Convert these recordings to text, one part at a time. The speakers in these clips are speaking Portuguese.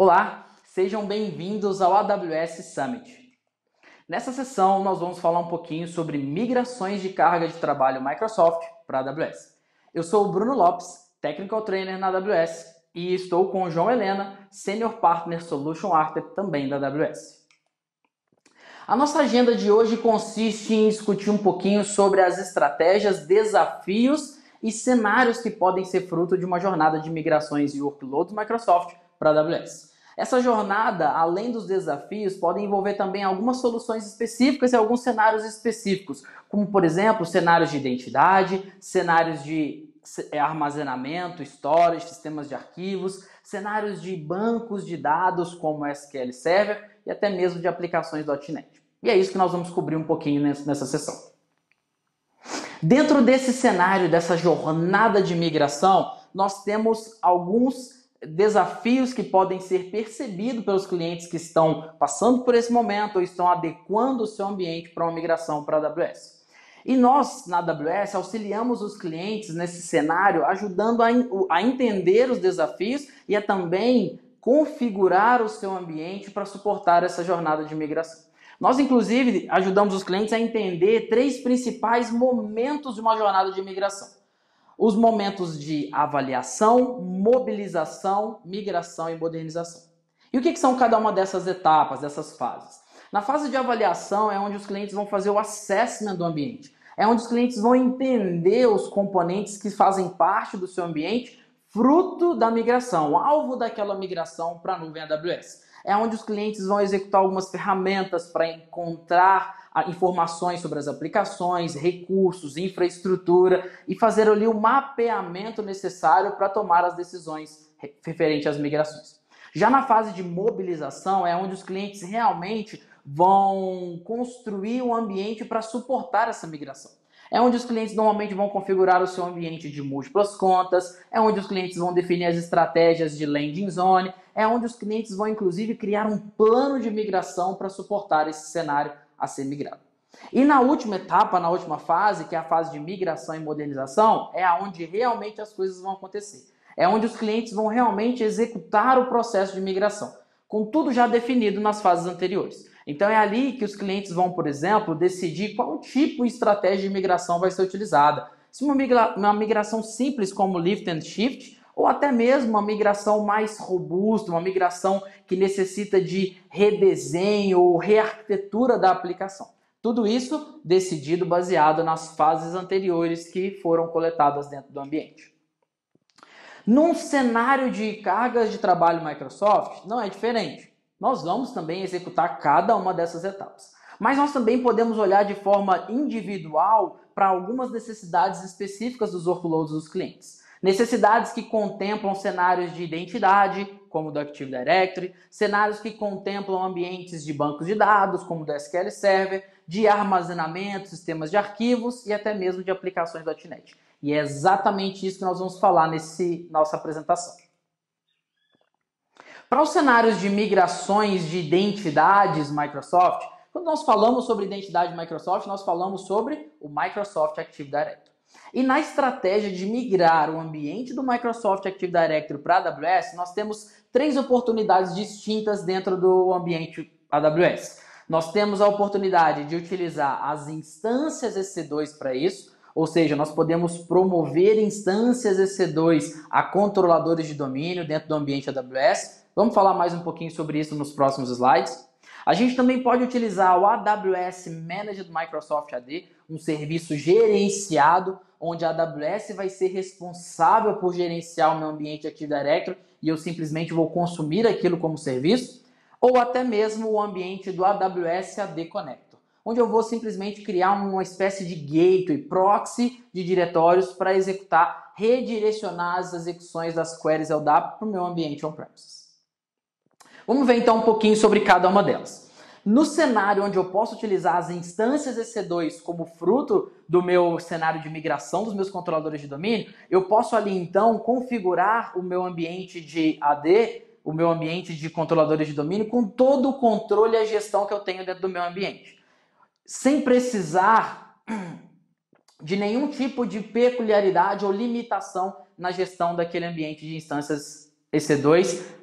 Olá, sejam bem-vindos ao AWS Summit. Nessa sessão, nós vamos falar um pouquinho sobre migrações de carga de trabalho Microsoft para a AWS. Eu sou o Bruno Lopes, Technical Trainer na AWS, e estou com o João Helena, Senior Partner Solution Architect também da AWS. A nossa agenda de hoje consiste em discutir um pouquinho sobre as estratégias, desafios e cenários que podem ser fruto de uma jornada de migrações de workloads Microsoft para a AWS. Essa jornada, além dos desafios, pode envolver também algumas soluções específicas e alguns cenários específicos, como, por exemplo, cenários de identidade, cenários de armazenamento, storage, sistemas de arquivos, cenários de bancos de dados como SQL Server e até mesmo de aplicações .NET. E é isso que nós vamos cobrir um pouquinho nessa sessão. Dentro desse cenário, dessa jornada de migração, nós temos alguns desafios que podem ser percebidos pelos clientes que estão passando por esse momento ou estão adequando o seu ambiente para uma migração para a AWS. E nós, na AWS, auxiliamos os clientes nesse cenário, ajudando a entender os desafios e a também configurar o seu ambiente para suportar essa jornada de migração. Nós, inclusive, ajudamos os clientes a entender 3 principais momentos de uma jornada de migração. Os momentos de avaliação, mobilização, migração e modernização. E o que são cada uma dessas etapas, dessas fases? Na fase de avaliação é onde os clientes vão fazer o assessment do ambiente. É onde os clientes vão entender os componentes que fazem parte do seu ambiente, fruto da migração, alvo daquela migração para a nuvem AWS. É onde os clientes vão executar algumas ferramentas para encontrar informações sobre as aplicações, recursos, infraestrutura e fazer ali o mapeamento necessário para tomar as decisões referentes às migrações. Já na fase de mobilização é onde os clientes realmente vão construir um ambiente para suportar essa migração. É onde os clientes normalmente vão configurar o seu ambiente de múltiplas contas, é onde os clientes vão definir as estratégias de landing zone, é onde os clientes vão inclusive criar um plano de migração para suportar esse cenário a ser migrado. E na última etapa, na última fase, que é a fase de migração e modernização, é onde realmente as coisas vão acontecer. É onde os clientes vão realmente executar o processo de migração, com tudo já definido nas fases anteriores. Então é ali que os clientes vão, por exemplo, decidir qual tipo de estratégia de migração vai ser utilizada. Se uma migração simples como lift and shift, ou até mesmo uma migração mais robusta, uma migração que necessita de redesenho ou rearquitetura da aplicação. Tudo isso decidido baseado nas fases anteriores que foram coletadas dentro do ambiente. Num cenário de cargas de trabalho Microsoft, não é diferente. Nós vamos também executar cada uma dessas etapas. Mas nós também podemos olhar de forma individual para algumas necessidades específicas dos workloads dos clientes. Necessidades que contemplam cenários de identidade, como o do Active Directory, cenários que contemplam ambientes de bancos de dados, como o do SQL Server, de armazenamento, sistemas de arquivos e até mesmo de aplicações .NET. E é exatamente isso que nós vamos falar nossa apresentação. Para os cenários de migrações de identidades Microsoft, quando nós falamos sobre identidade Microsoft, nós falamos sobre o Microsoft Active Directory. E na estratégia de migrar o ambiente do Microsoft Active Directory para a AWS, nós temos 3 oportunidades distintas dentro do ambiente AWS. Nós temos a oportunidade de utilizar as instâncias EC2 para isso, ou seja, nós podemos promover instâncias EC2 a controladores de domínio dentro do ambiente AWS. Vamos falar mais um pouquinho sobre isso nos próximos slides. A gente também pode utilizar o AWS Managed Microsoft AD, um serviço gerenciado, onde a AWS vai ser responsável por gerenciar o meu ambiente Active Directory e eu simplesmente vou consumir aquilo como serviço, ou até mesmo o ambiente do AWS AD Connector, onde eu vou simplesmente criar uma espécie de gateway, proxy de diretórios para executar, redirecionar as execuções das queries LDAP para o meu ambiente on-premises. Vamos ver então um pouquinho sobre cada uma delas. No cenário onde eu posso utilizar as instâncias EC2 como fruto do meu cenário de migração dos meus controladores de domínio, eu posso ali então configurar o meu ambiente de AD, o meu ambiente de controladores de domínio, com todo o controle e a gestão que eu tenho dentro do meu ambiente, sem precisar de nenhum tipo de peculiaridade ou limitação na gestão daquele ambiente de instâncias EC2,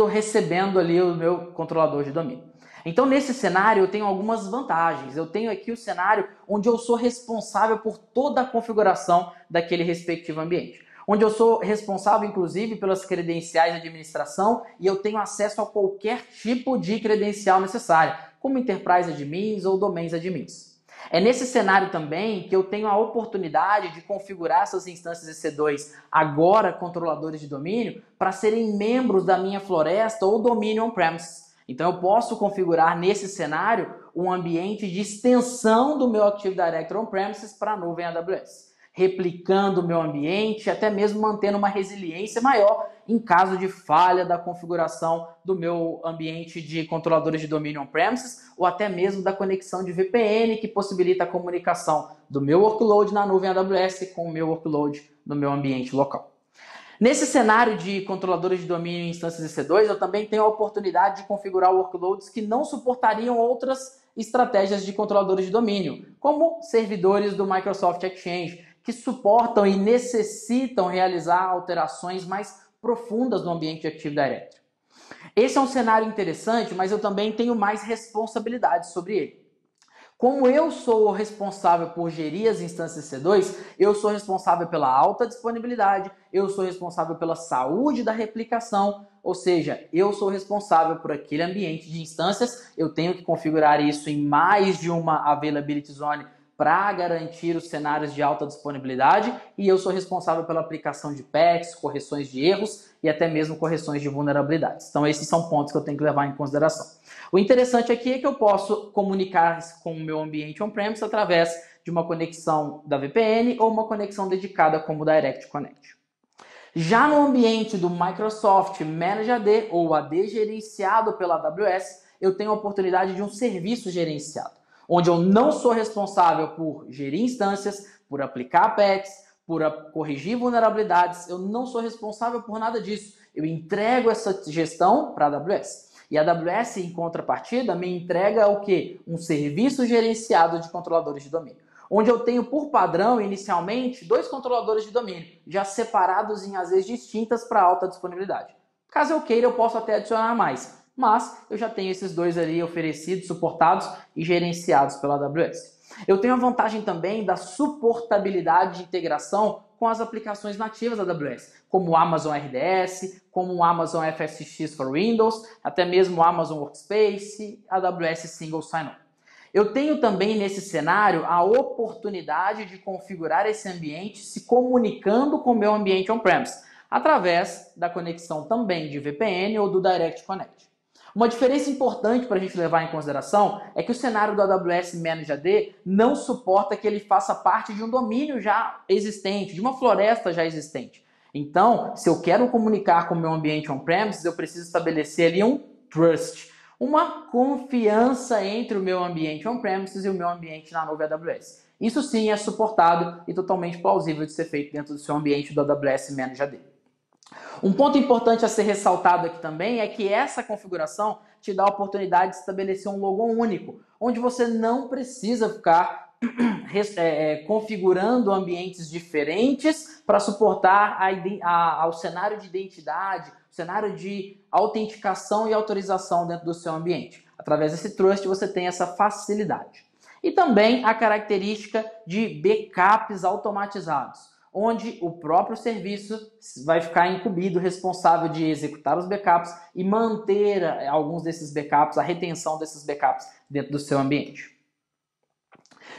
recebendo ali o meu controlador de domínio. Então, nesse cenário, eu tenho algumas vantagens. Eu tenho aqui o cenário onde eu sou responsável por toda a configuração daquele respectivo ambiente. Onde eu sou responsável, inclusive, pelas credenciais de administração e eu tenho acesso a qualquer tipo de credencial necessária, como Enterprise Admins ou Domains Admins. É nesse cenário também que eu tenho a oportunidade de configurar essas instâncias EC2, agora controladores de domínio, para serem membros da minha floresta ou domínio on-premise. Então eu posso configurar nesse cenário um ambiente de extensão do meu Active Directory on-premises para a nuvem AWS, replicando o meu ambiente, até mesmo mantendo uma resiliência maior em caso de falha da configuração do meu ambiente de controladores de domínio on-premises ou até mesmo da conexão de VPN que possibilita a comunicação do meu workload na nuvem AWS com o meu workload no meu ambiente local. Nesse cenário de controladores de domínio em instâncias EC2, eu também tenho a oportunidade de configurar workloads que não suportariam outras estratégias de controladores de domínio, como servidores do Microsoft Exchange, que suportam e necessitam realizar alterações mais profundas no ambiente de Active Directory. Esse é um cenário interessante, mas eu também tenho mais responsabilidade sobre ele. Como eu sou o responsável por gerir as instâncias C2, eu sou responsável pela alta disponibilidade, eu sou responsável pela saúde da replicação, ou seja, eu sou responsável por aquele ambiente de instâncias, eu tenho que configurar isso em mais de uma availability zone para garantir os cenários de alta disponibilidade e eu sou responsável pela aplicação de patches, correções de erros e até mesmo correções de vulnerabilidades. Então esses são pontos que eu tenho que levar em consideração. O interessante aqui é que eu posso comunicar com o meu ambiente on-premise através de uma conexão da VPN ou uma conexão dedicada como o Direct Connect. Já no ambiente do Microsoft Managed AD ou AD gerenciado pela AWS, eu tenho a oportunidade de um serviço gerenciado, onde eu não sou responsável por gerir instâncias, por aplicar patches, por corrigir vulnerabilidades, eu não sou responsável por nada disso. Eu entrego essa gestão para a AWS. E a AWS, em contrapartida, me entrega o quê? Um serviço gerenciado de controladores de domínio, onde eu tenho por padrão, inicialmente, 2 controladores de domínio, já separados em AZs distintas para alta disponibilidade. Caso eu queira, eu posso até adicionar mais, mas eu já tenho esses 2 ali oferecidos, suportados e gerenciados pela AWS. Eu tenho a vantagem também da suportabilidade de integração com as aplicações nativas da AWS, como o Amazon RDS, como o Amazon FSx for Windows, até mesmo o Amazon Workspace, a AWS Single Sign-On. Eu tenho também nesse cenário a oportunidade de configurar esse ambiente se comunicando com o meu ambiente on-premise, através da conexão também de VPN ou do Direct Connect. Uma diferença importante para a gente levar em consideração é que o cenário do AWS Managed AD não suporta que ele faça parte de um domínio já existente, de uma floresta já existente. Então, se eu quero comunicar com o meu ambiente on-premises, eu preciso estabelecer ali um trust, uma confiança entre o meu ambiente on-premises e o meu ambiente na nuvem AWS. Isso sim é suportado e totalmente plausível de ser feito dentro do seu ambiente do AWS Managed AD. Um ponto importante a ser ressaltado aqui também é que essa configuração te dá a oportunidade de estabelecer um logo único, onde você não precisa ficar configurando ambientes diferentes para suportar ao cenário de identidade, cenário de autenticação e autorização dentro do seu ambiente. Através desse trust você tem essa facilidade. E também a característica de backups automatizados, onde o próprio serviço vai ficar incumbido, responsável de executar os backups e manter alguns desses backups, a retenção desses backups dentro do seu ambiente.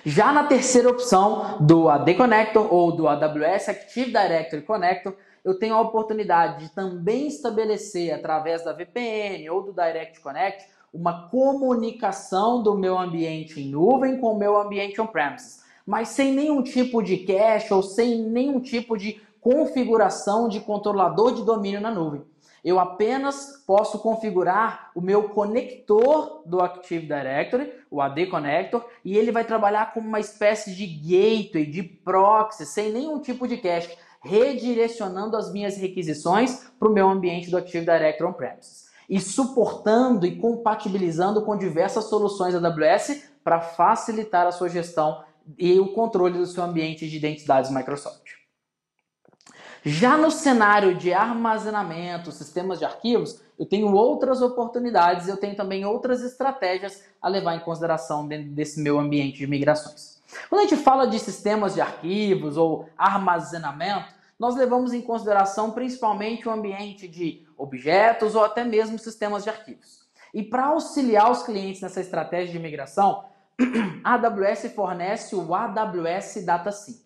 Já na terceira opção do AD Connector ou do AWS Active Directory Connector, eu tenho a oportunidade de também estabelecer, através da VPN ou do Direct Connect, uma comunicação do meu ambiente em nuvem com o meu ambiente on-premises, mas sem nenhum tipo de cache ou sem nenhum tipo de configuração de controlador de domínio na nuvem. Eu apenas posso configurar o meu conector do Active Directory, o AD Connector, e ele vai trabalhar como uma espécie de gateway, de proxy, sem nenhum tipo de cache, redirecionando as minhas requisições para o meu ambiente do Active Directory on-premises e suportando e compatibilizando com diversas soluções AWS para facilitar a sua gestão e o controle do seu ambiente de identidades Microsoft. Já no cenário de armazenamento, sistemas de arquivos, eu tenho outras oportunidades, eu tenho também outras estratégias a levar em consideração dentro desse meu ambiente de migrações. Quando a gente fala de sistemas de arquivos ou armazenamento, nós levamos em consideração principalmente o ambiente de objetos ou até mesmo sistemas de arquivos. E para auxiliar os clientes nessa estratégia de migração, a AWS fornece o AWS Data Sync.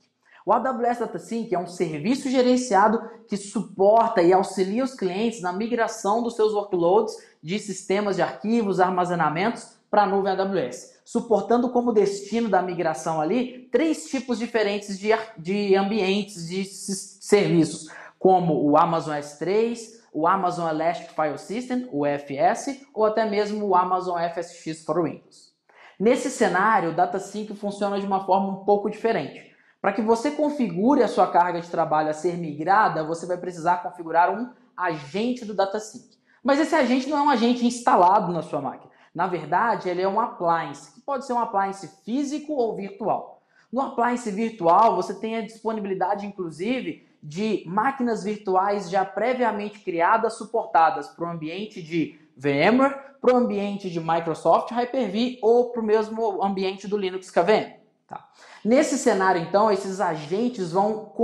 O AWS Data Sync é um serviço gerenciado que suporta e auxilia os clientes na migração dos seus workloads de sistemas de arquivos, armazenamentos para a nuvem AWS, suportando como destino da migração ali 3 tipos diferentes de ambientes de serviços, como o Amazon S3, o Amazon Elastic File System, o EFS, ou até mesmo o Amazon FSx for Windows. Nesse cenário, o Data Sync funciona de uma forma um pouco diferente. Para que você configure a sua carga de trabalho a ser migrada, você vai precisar configurar um agente do Data Sync. Mas esse agente não é um agente instalado na sua máquina. Na verdade, ele é um appliance, que pode ser um appliance físico ou virtual. No appliance virtual, você tem a disponibilidade, inclusive, de máquinas virtuais já previamente criadas, suportadas para o ambiente de VMware, para o ambiente de Microsoft Hyper-V ou para o mesmo ambiente do Linux KVM. Tá. Nesse cenário, então, esses agentes vão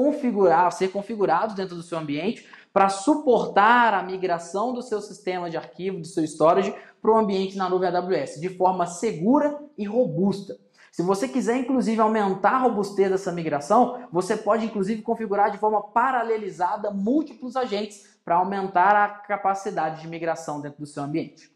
ser configurados dentro do seu ambiente para suportar a migração do seu sistema de arquivo, do seu storage, para o ambiente na nuvem AWS, de forma segura e robusta. Se você quiser, inclusive, aumentar a robustez dessa migração, você pode, inclusive, configurar de forma paralelizada múltiplos agentes para aumentar a capacidade de migração dentro do seu ambiente.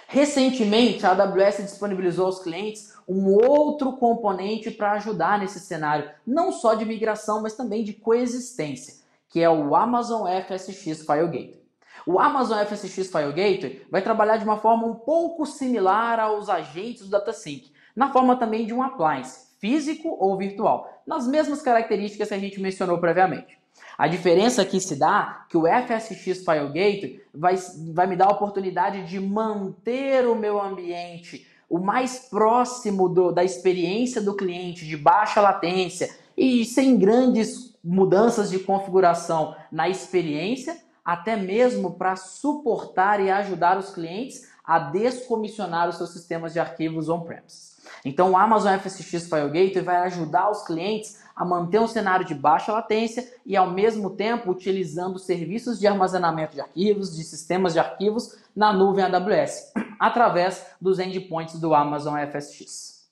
Recentemente, a AWS disponibilizou aos clientes um outro componente para ajudar nesse cenário, não só de migração, mas também de coexistência, que é o Amazon FSx File Gateway. O Amazon FSx File Gateway vai trabalhar de uma forma um pouco similar aos agentes do Data Sync, na forma também de um appliance, físico ou virtual, nas mesmas características que a gente mencionou previamente. A diferença que se dá que o FSx File Gateway vai me dar a oportunidade de manter o meu ambiente o mais próximo da experiência do cliente, de baixa latência e sem grandes mudanças de configuração na experiência, até mesmo para suportar e ajudar os clientes a descomissionar os seus sistemas de arquivos on-premise. Então o Amazon FSx File Gateway vai ajudar os clientes a manter um cenário de baixa latência e ao mesmo tempo utilizando serviços de armazenamento de arquivos, de sistemas de arquivos na nuvem AWS, através dos endpoints do Amazon FSx.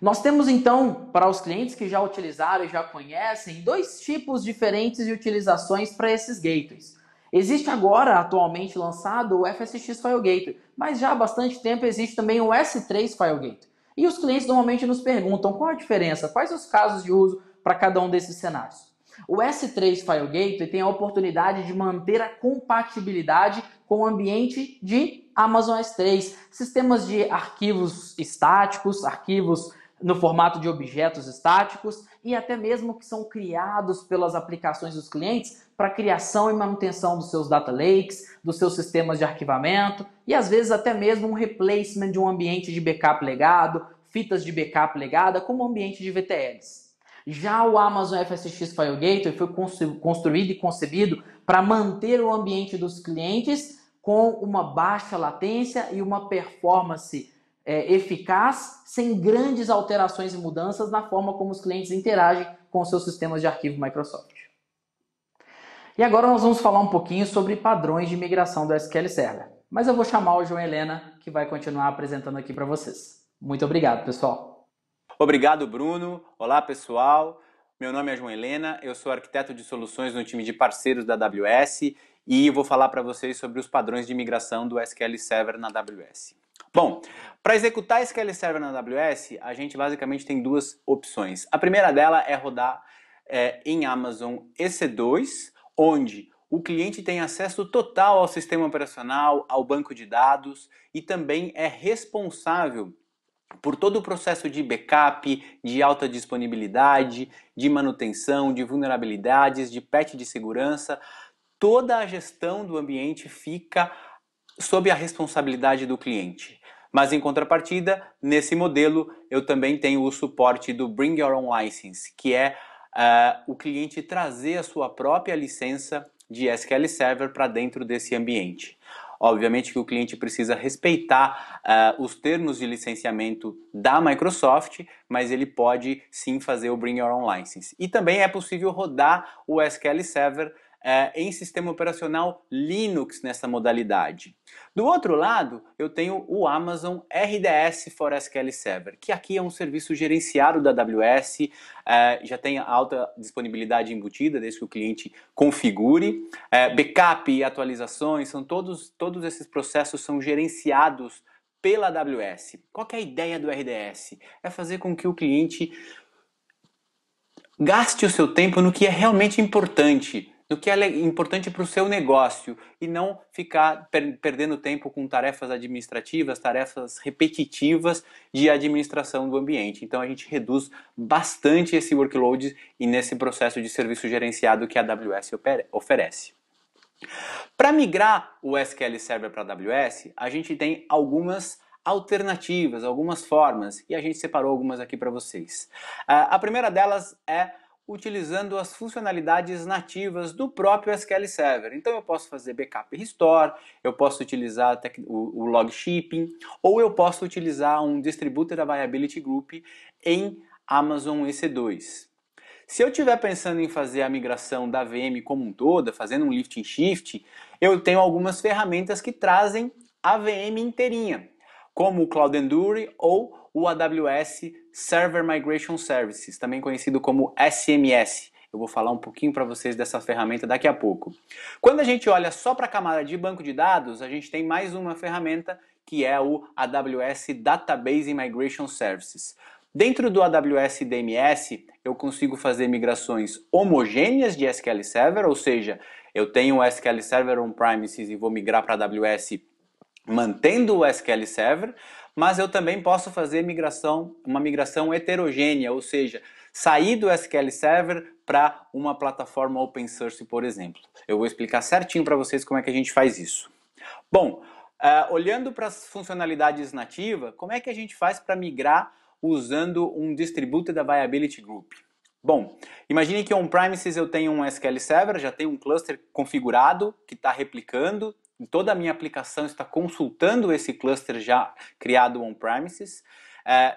Nós temos então, para os clientes que já utilizaram e já conhecem, 2 tipos diferentes de utilizações para esses gateways. Existe agora, atualmente lançado, o FSx File Gateway, mas já há bastante tempo existe também o S3 File Gateway. E os clientes normalmente nos perguntam qual a diferença, quais os casos de uso para cada um desses cenários. O S3 File Gateway tem a oportunidade de manter a compatibilidade com o ambiente de Amazon S3, sistemas de arquivos estáticos, arquivos no formato de objetos estáticos e até mesmo que são criados pelas aplicações dos clientes para criação e manutenção dos seus data lakes, dos seus sistemas de arquivamento e às vezes até mesmo um replacement de um ambiente de backup legado, fitas de backup legada como ambiente de VTLs. Já o Amazon FSx File Gateway foi construído e concebido para manter o ambiente dos clientes com uma baixa latência e uma performance eficaz, sem grandes alterações e mudanças na forma como os clientes interagem com seus sistemas de arquivo Microsoft. E agora nós vamos falar um pouquinho sobre padrões de migração do SQL Server. Mas eu vou chamar o João Helena, que vai continuar apresentando aqui para vocês. Muito obrigado, pessoal. Obrigado, Bruno. Olá, pessoal. Meu nome é João Helena, eu sou arquiteto de soluções no time de parceiros da AWS e vou falar para vocês sobre os padrões de migração do SQL Server na AWS. Bom, para executar SQL Server na AWS, a gente basicamente tem 2 opções. A primeira dela é rodar em Amazon EC2, onde o cliente tem acesso total ao sistema operacional, ao banco de dados e também é responsável por todo o processo de backup, de alta disponibilidade, de manutenção, de vulnerabilidades, de patch de segurança. Toda a gestão do ambiente fica sob a responsabilidade do cliente. Mas em contrapartida, nesse modelo, eu também tenho o suporte do Bring Your Own License, que é o cliente trazer a sua própria licença de SQL Server para dentro desse ambiente. Obviamente que o cliente precisa respeitar os termos de licenciamento da Microsoft, mas ele pode sim fazer o Bring Your Own License. E também é possível rodar o SQL Server em sistema operacional Linux nessa modalidade. Do outro lado, eu tenho o Amazon RDS for SQL Server, que aqui é um serviço gerenciado da AWS, já tem alta disponibilidade embutida, desde que o cliente configure. Backup e atualizações, todos esses processos são gerenciados pela AWS. Qual que é a ideia do RDS? É fazer com que o cliente gaste o seu tempo no que é realmente importante, no que é importante para o seu negócio e não ficar perdendo tempo com tarefas administrativas, tarefas repetitivas de administração do ambiente. Então a gente reduz bastante esse workload e nesse processo de serviço gerenciado que a AWS oferece. Para migrar o SQL Server para a AWS, a gente tem algumas alternativas, algumas formas, e a gente separou algumas aqui para vocês. A primeira delas é utilizando as funcionalidades nativas do próprio SQL Server. Então eu posso fazer backup e restore, eu posso utilizar o log shipping, ou eu posso utilizar um Distributed Availability Group em Amazon EC2. Se eu estiver pensando em fazer a migração da VM como um todo, fazendo um lift and shift, eu tenho algumas ferramentas que trazem a VM inteirinha, como o Cloud Endure ou o AWS Server Migration Services, também conhecido como SMS. Eu vou falar um pouquinho para vocês dessa ferramenta daqui a pouco. Quando a gente olha só para a camada de banco de dados, a gente tem mais uma ferramenta que é o AWS Database Migration Services. Dentro do AWS DMS, eu consigo fazer migrações homogêneas de SQL Server, ou seja, eu tenho o SQL Server on-premises e vou migrar para a AWS mantendo o SQL Server, mas eu também posso fazer uma migração heterogênea, ou seja, sair do SQL Server para uma plataforma open source, por exemplo. Eu vou explicar certinho para vocês como é que a gente faz isso. Bom, olhando para as funcionalidades nativas, como é que a gente faz para migrar usando um Distributed Availability Group? Bom, imagine que on-premises eu tenho um SQL Server, já tenho um cluster configurado que está replicando, e toda a minha aplicação está consultando esse cluster já criado on-premises.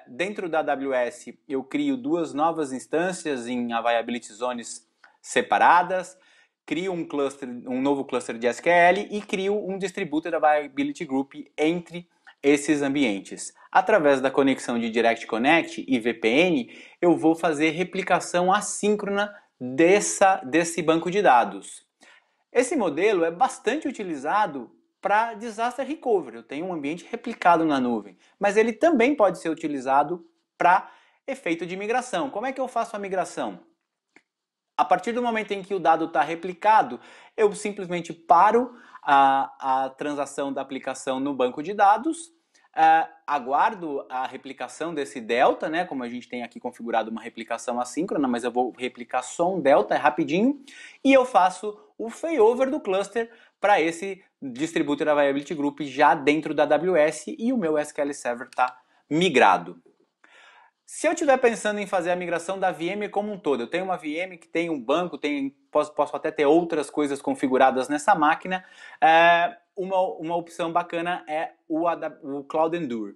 Dentro da AWS eu crio duas novas instâncias em Availability Zones separadas, crio um novo cluster de SQL e crio um Distributed Availability Group entre esses ambientes. Através da conexão de Direct Connect e VPN, eu vou fazer replicação assíncrona desse banco de dados. Esse modelo é bastante utilizado para disaster recovery. Eu tenho um ambiente replicado na nuvem, mas ele também pode ser utilizado para efeito de migração. Como é que eu faço a migração? A partir do momento em que o dado está replicado, eu simplesmente paro a transação da aplicação no banco de dados, aguardo a replicação desse delta, né? Como a gente tem aqui configurado uma replicação assíncrona, mas eu vou replicar só um delta, rapidinho, e eu faço o failover do cluster para esse Distributed Availability Group já dentro da AWS e o meu SQL Server está migrado. Se eu estiver pensando em fazer a migração da VM como um todo, eu tenho uma VM que tem um banco, posso até ter outras coisas configuradas nessa máquina, uma opção bacana é o Cloud Endure.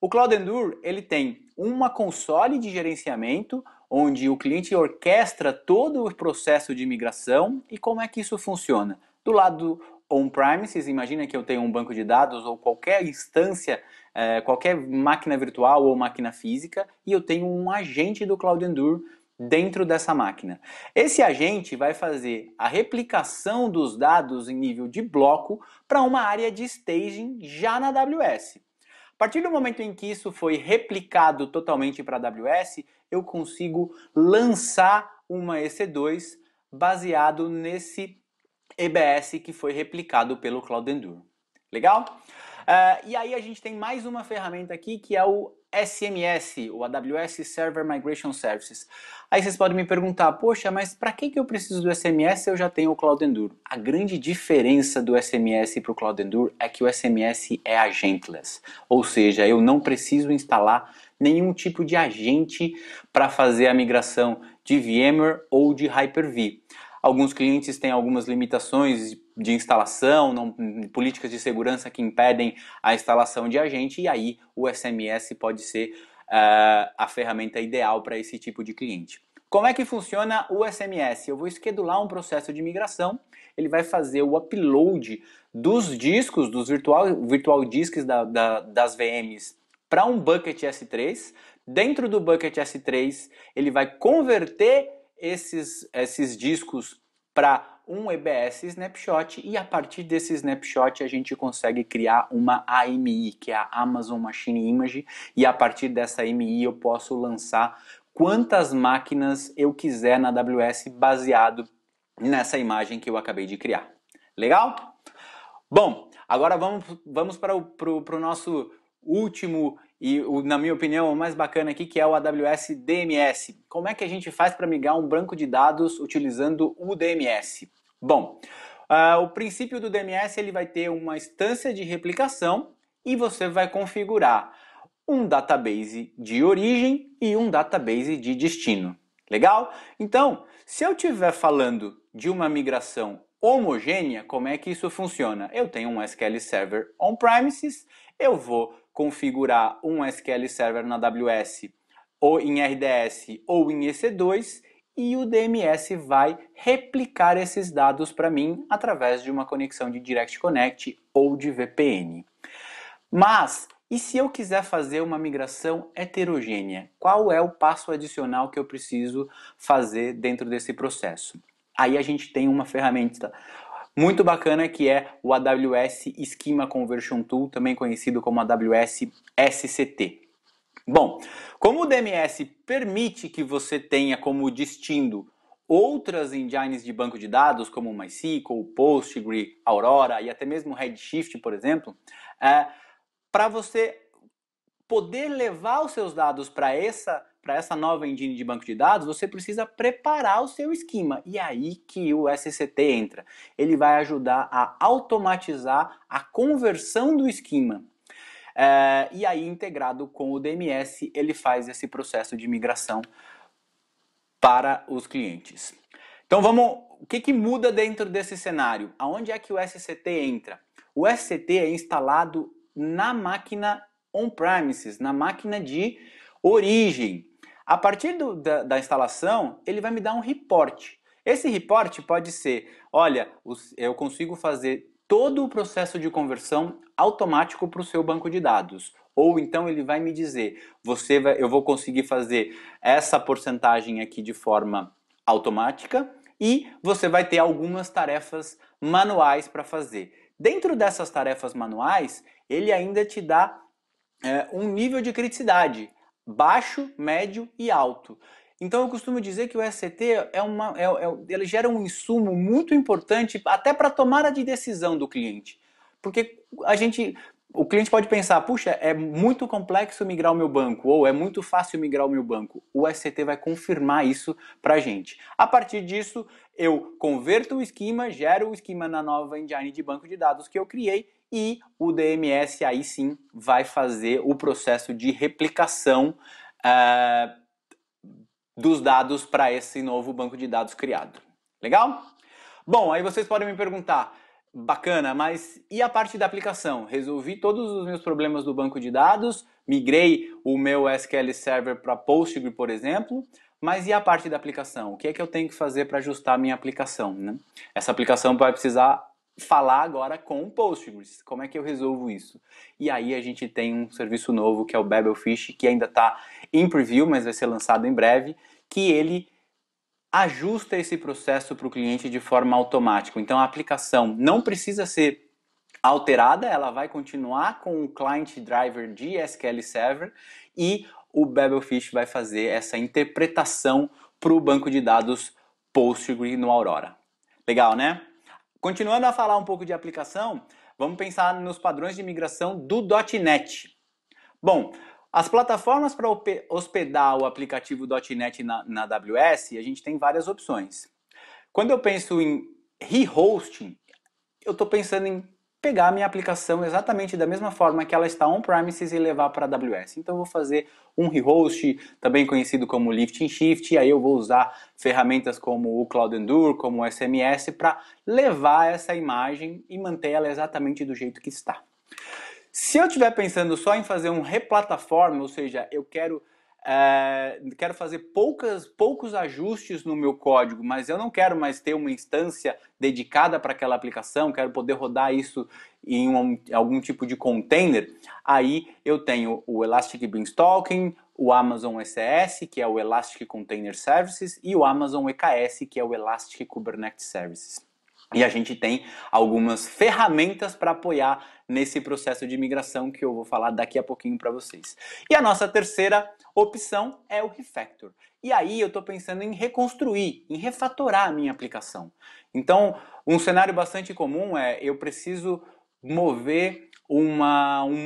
O Cloud Endure ele tem uma console de gerenciamento, onde o cliente orquestra todo o processo de migração. E como é que isso funciona? Do lado on-premises, imagina que eu tenho um banco de dados ou qualquer instância, qualquer máquina virtual ou máquina física, e eu tenho um agente do Cloud Endure dentro dessa máquina. Esse agente vai fazer a replicação dos dados em nível de bloco para uma área de staging já na AWS. A partir do momento em que isso foi replicado totalmente para a AWS, eu consigo lançar uma EC2 baseado nesse EBS que foi replicado pelo Cloud Endure. Legal? E aí a gente tem mais uma ferramenta aqui que é o SMS, o AWS Server Migration Services. Aí vocês podem me perguntar, poxa, mas para que eu preciso do SMS se eu já tenho o Cloud Endure? A grande diferença do SMS para o Cloud Endure é que o SMS é agentless, ou seja, eu não preciso instalar nenhum tipo de agente para fazer a migração de VMware ou de Hyper-V. Alguns clientes têm algumas limitações de instalação, políticas de segurança que impedem a instalação de agente, e aí o SMS pode ser a ferramenta ideal para esse tipo de cliente. Como é que funciona o SMS? Eu vou schedular um processo de migração, ele vai fazer o upload dos discos, dos virtual disks das VMs para um bucket S3. Dentro do bucket S3, ele vai converter esses discos para um EBS Snapshot, e a partir desse snapshot a gente consegue criar uma AMI, que é a Amazon Machine Image, e a partir dessa AMI eu posso lançar quantas máquinas eu quiser na AWS baseado nessa imagem que eu acabei de criar. Legal? Bom, agora vamos para o nosso último e, na minha opinião, o mais bacana aqui, que é o AWS DMS. Como é que a gente faz para migrar um banco de dados utilizando o DMS? Bom, o princípio do DMS ele vai ter uma instância de replicação e você vai configurar um database de origem e um database de destino. Legal? Então, se eu estiver falando de uma migração homogênea, como é que isso funciona? Eu tenho um SQL Server on-premises, eu vou configurar um SQL Server na AWS ou em RDS ou em EC2 e o DMS vai replicar esses dados para mim através de uma conexão de Direct Connect ou de VPN. Mas, e se eu quiser fazer uma migração heterogênea? Qual é o passo adicional que eu preciso fazer dentro desse processo? Aí a gente tem uma ferramenta muito bacana que é o AWS Schema Conversion Tool, também conhecido como AWS SCT. Bom, como o DMS permite que você tenha como destino outras engines de banco de dados, como MySQL, Postgre, Aurora e até mesmo Redshift, por exemplo, para você poder levar os seus dados para essa nova engine de banco de dados, você precisa preparar o seu esquema. E é aí que o SCT entra. Ele vai ajudar a automatizar a conversão do esquema. E aí, integrado com o DMS, ele faz esse processo de migração para os clientes. Então, o que muda dentro desse cenário? Aonde é que o SCT entra? O SCT é instalado na máquina on-premises, na máquina de origem. A partir da instalação, ele vai me dar um report. Esse report pode ser, olha, eu consigo fazer todo o processo de conversão automático para o seu banco de dados. Ou então ele vai me dizer, eu vou conseguir fazer essa porcentagem aqui de forma automática e você vai ter algumas tarefas manuais para fazer. Dentro dessas tarefas manuais, ele ainda te dá um nível de criticidade, baixo, médio e alto. Então eu costumo dizer que o SCT ele gera um insumo muito importante até para a tomada de decisão do cliente. Porque o cliente pode pensar, puxa, é muito complexo migrar o meu banco, ou é muito fácil migrar o meu banco. O SCT vai confirmar isso para a gente. A partir disso, eu converto o esquema, gero o esquema na nova engine de banco de dados que eu criei, e o DMS aí sim vai fazer o processo de replicação dos dados para esse novo banco de dados criado. Legal? Bom, aí vocês podem me perguntar, bacana, mas e a parte da aplicação? Resolvi todos os meus problemas do banco de dados, migrei o meu SQL Server para Postgre, por exemplo, mas e a parte da aplicação? O que é que eu tenho que fazer para ajustar a minha aplicação, né? Essa aplicação vai precisar falar agora com o Postgres. Como é que eu resolvo isso? E aí a gente tem um serviço novo que é o Babelfish, que ainda está em preview, mas vai ser lançado em breve, que ele ajusta esse processo para o cliente de forma automática. Então a aplicação não precisa ser alterada, ela vai continuar com o client driver de SQL Server e o Babelfish vai fazer essa interpretação para o banco de dados Postgre no Aurora. Legal, né? Continuando a falar um pouco de aplicação, vamos pensar nos padrões de migração do .NET. Bom, As plataformas para hospedar o aplicativo .NET na AWS, a gente tem várias opções. Quando eu penso em rehosting, eu estou pensando em pegar a minha aplicação exatamente da mesma forma que ela está on-premises e levar para a AWS. Então eu vou fazer um rehost, também conhecido como lift and shift, e aí eu vou usar ferramentas como o Cloud Endure, como o SMS, para levar essa imagem e manter ela exatamente do jeito que está. Se eu estiver pensando só em fazer um replataforma, ou seja, eu quero fazer poucos ajustes no meu código, mas eu não quero mais ter uma instância dedicada para aquela aplicação, quero poder rodar isso em algum tipo de container, aí eu tenho o Elastic Beanstalk, o Amazon ECS, que é o Elastic Container Services, e o Amazon EKS, que é o Elastic Kubernetes Services. E a gente tem algumas ferramentas para apoiar nesse processo de migração que eu vou falar daqui a pouquinho para vocês. E a nossa terceira opção é o refactor. E aí eu estou pensando em reconstruir, em refatorar a minha aplicação. Então, um cenário bastante comum é eu preciso mover um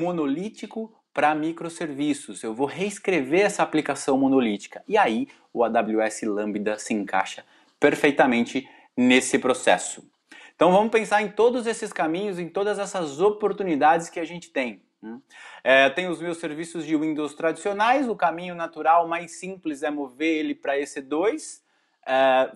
monolítico para microserviços. Eu vou reescrever essa aplicação monolítica. E aí o AWS Lambda se encaixa perfeitamente nesse processo. Então vamos pensar em todos esses caminhos, em todas essas oportunidades que a gente tem. Tem os meus serviços de Windows tradicionais, o caminho natural mais simples é mover ele para EC2,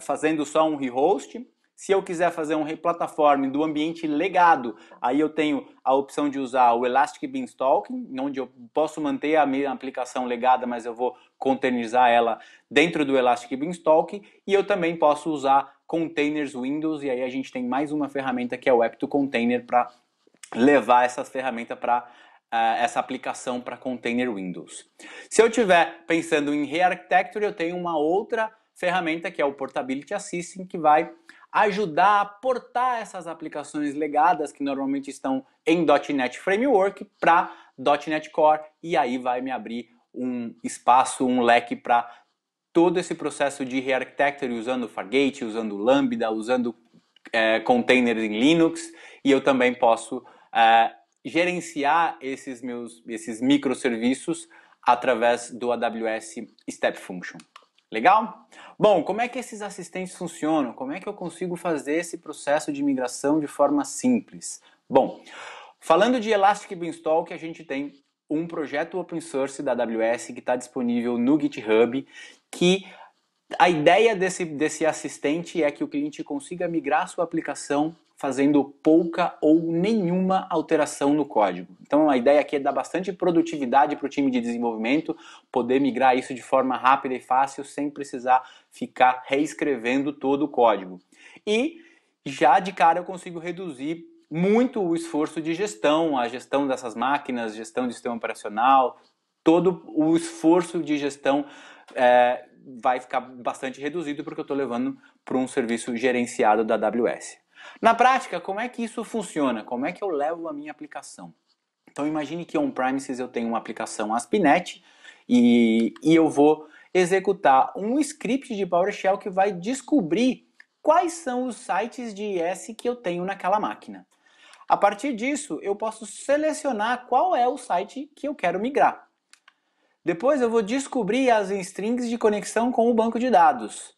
fazendo só um rehost. Se eu quiser fazer um replatform do ambiente legado, aí eu tenho a opção de usar o Elastic Beanstalk, onde eu posso manter a minha aplicação legada, mas eu vou containerizar ela dentro do Elastic Beanstalk, e eu também posso usar containers Windows, e aí a gente tem mais uma ferramenta que é o app2container para levar essa ferramenta para essa aplicação para container Windows. Se eu estiver pensando em re-architecture, eu tenho uma outra ferramenta que é o Portability Assistant, que vai ajudar a portar essas aplicações legadas que normalmente estão em .NET Framework para .NET Core, e aí vai me abrir um espaço, um leque para todo esse processo de re-architecture usando Fargate, usando Lambda, usando containers em Linux, e eu também posso gerenciar esses microserviços através do AWS Step Function. Legal? Bom, como é que esses assistentes funcionam? Como é que eu consigo fazer esse processo de migração de forma simples? Bom, falando de Elastic Beanstalk, a gente tem um projeto open source da AWS que está disponível no GitHub, que a ideia desse assistente é que o cliente consiga migrar sua aplicação fazendo pouca ou nenhuma alteração no código. Então a ideia aqui é dar bastante produtividade para o time de desenvolvimento, poder migrar isso de forma rápida e fácil, sem precisar ficar reescrevendo todo o código. E já de cara eu consigo reduzir muito o esforço de gestão, a gestão dessas máquinas, gestão de sistema operacional, todo o esforço de gestão vai ficar bastante reduzido porque eu estou levando para um serviço gerenciado da AWS. Na prática, como é que isso funciona? Como é que eu levo a minha aplicação? Então imagine que on-premises eu tenho uma aplicação ASP.NET e eu vou executar um script de PowerShell que vai descobrir quais são os sites de IS que eu tenho naquela máquina. A partir disso, eu posso selecionar qual é o site que eu quero migrar. Depois eu vou descobrir as strings de conexão com o banco de dados.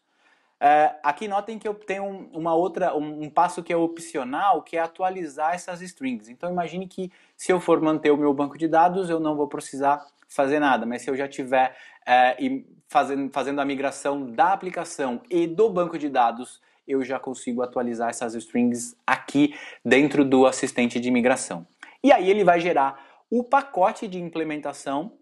Aqui notem que eu tenho um passo que é opcional, que é atualizar essas strings. Então imagine que se eu for manter o meu banco de dados, eu não vou precisar fazer nada. Mas se eu já estiver fazendo a migração da aplicação e do banco de dados, eu já consigo atualizar essas strings aqui dentro do assistente de migração. E aí ele vai gerar o pacote de implementação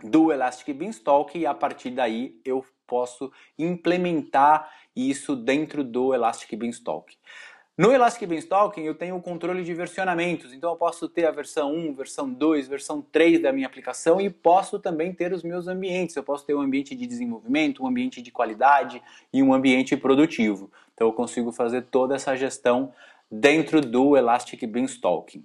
do Elastic Beanstalk e a partir daí eu posso implementar isso dentro do Elastic Beanstalk. No Elastic Beanstalk eu tenho o controle de versionamentos, então eu posso ter a versão 1, versão 2, versão 3 da minha aplicação e posso também ter os meus ambientes. Eu posso ter um ambiente de desenvolvimento, um ambiente de qualidade e um ambiente produtivo. Então eu consigo fazer toda essa gestão dentro do Elastic Beanstalk.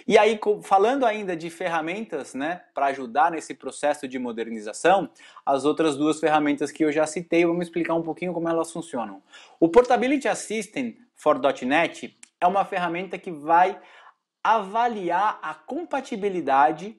E aí, falando ainda de ferramentas, né, para ajudar nesse processo de modernização, as outras duas ferramentas que eu já citei, vamos explicar um pouquinho como elas funcionam. O Portability Assistant for .NET é uma ferramenta que vai avaliar a compatibilidade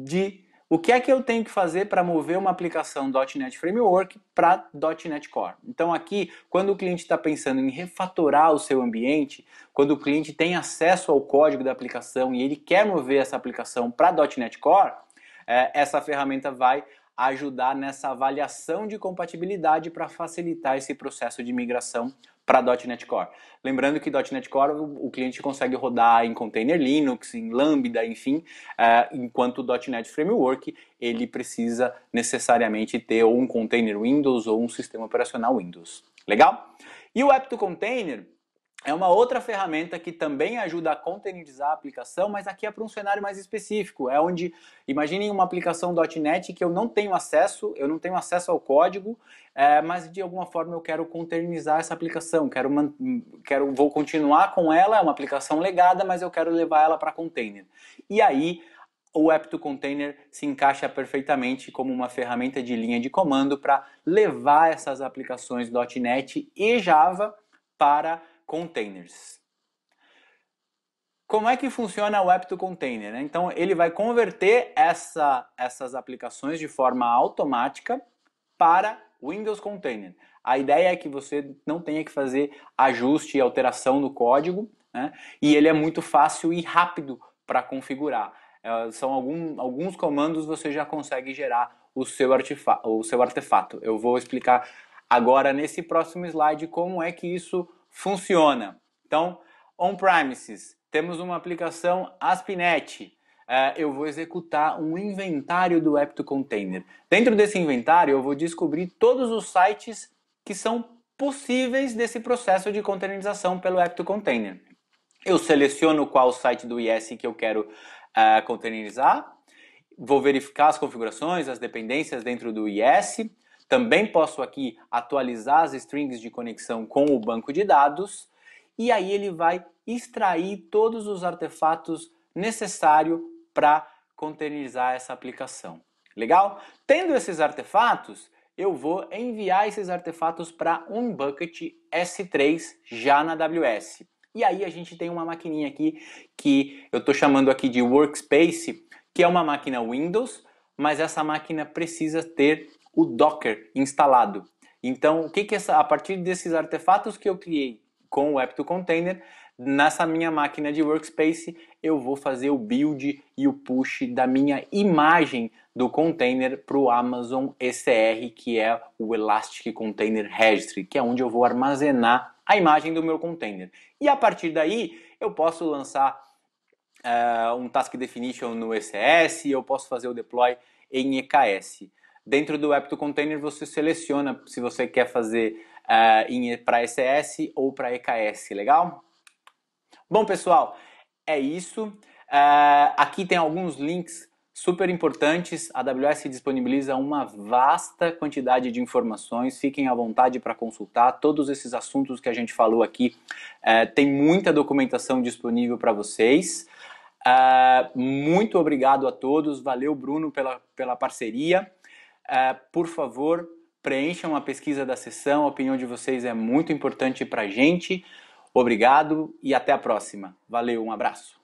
de O que é que eu tenho que fazer para mover uma aplicação .NET Framework para .NET Core? Então aqui, quando o cliente está pensando em refatorar o seu ambiente, quando o cliente tem acesso ao código da aplicação e ele quer mover essa aplicação para .NET Core, essa ferramenta vai ajudar nessa avaliação de compatibilidade para facilitar esse processo de migração para .NET Core. Lembrando que .NET Core o cliente consegue rodar em Container Linux, em Lambda, enfim, enquanto o .NET Framework ele precisa necessariamente ter ou um Container Windows ou um sistema operacional Windows. Legal? E o App2Container é uma outra ferramenta que também ajuda a containerizar a aplicação, mas aqui é para um cenário mais específico. É onde, imaginem uma aplicação .NET que eu não tenho acesso ao código, mas de alguma forma eu quero containerizar essa aplicação, vou continuar com ela, é uma aplicação legada, mas eu quero levar ela para container. E aí o App2Container se encaixa perfeitamente como uma ferramenta de linha de comando para levar essas aplicações .NET e Java para containers. Como é que funciona o App2Container? Então, ele vai converter essas aplicações de forma automática para Windows Container. A ideia é que você não tenha que fazer ajuste e alteração no código, né? E ele é muito fácil e rápido para configurar. São alguns comandos você já consegue gerar o seu artefato. Eu vou explicar agora nesse próximo slide como é que isso funciona. Então, on-premises, temos uma aplicação ASP.NET. Eu vou executar um inventário do App2Container. Dentro desse inventário, eu vou descobrir todos os sites que são possíveis desse processo de containerização pelo App2Container. Eu seleciono qual site do IS que eu quero containerizar, vou verificar as configurações, as dependências dentro do IS. Também posso aqui atualizar as strings de conexão com o banco de dados e aí ele vai extrair todos os artefatos necessários para containerizar essa aplicação. Legal? Tendo esses artefatos, eu vou enviar esses artefatos para um bucket S3 já na AWS. E aí a gente tem uma maquininha aqui que eu estou chamando aqui de Workspace, que é uma máquina Windows, mas essa máquina precisa ter o Docker instalado. Então, a partir desses artefatos que eu criei com o App2Container, nessa minha máquina de Workspace, eu vou fazer o build e o push da minha imagem do container para o Amazon ECR, que é o Elastic Container Registry, que é onde eu vou armazenar a imagem do meu container. E a partir daí, eu posso lançar um Task Definition no ECS, eu posso fazer o deploy em EKS. Dentro do App2Container você seleciona se você quer fazer para ECS ou para EKS, legal? Bom, pessoal, é isso. Aqui tem alguns links super importantes. A AWS disponibiliza uma vasta quantidade de informações. Fiquem à vontade para consultar. Todos esses assuntos que a gente falou aqui, tem muita documentação disponível para vocês. Muito obrigado a todos. Valeu, Bruno, pela parceria. Por favor, preencham a pesquisa da sessão. A opinião de vocês é muito importante para a gente. Obrigado e até a próxima. Valeu, um abraço.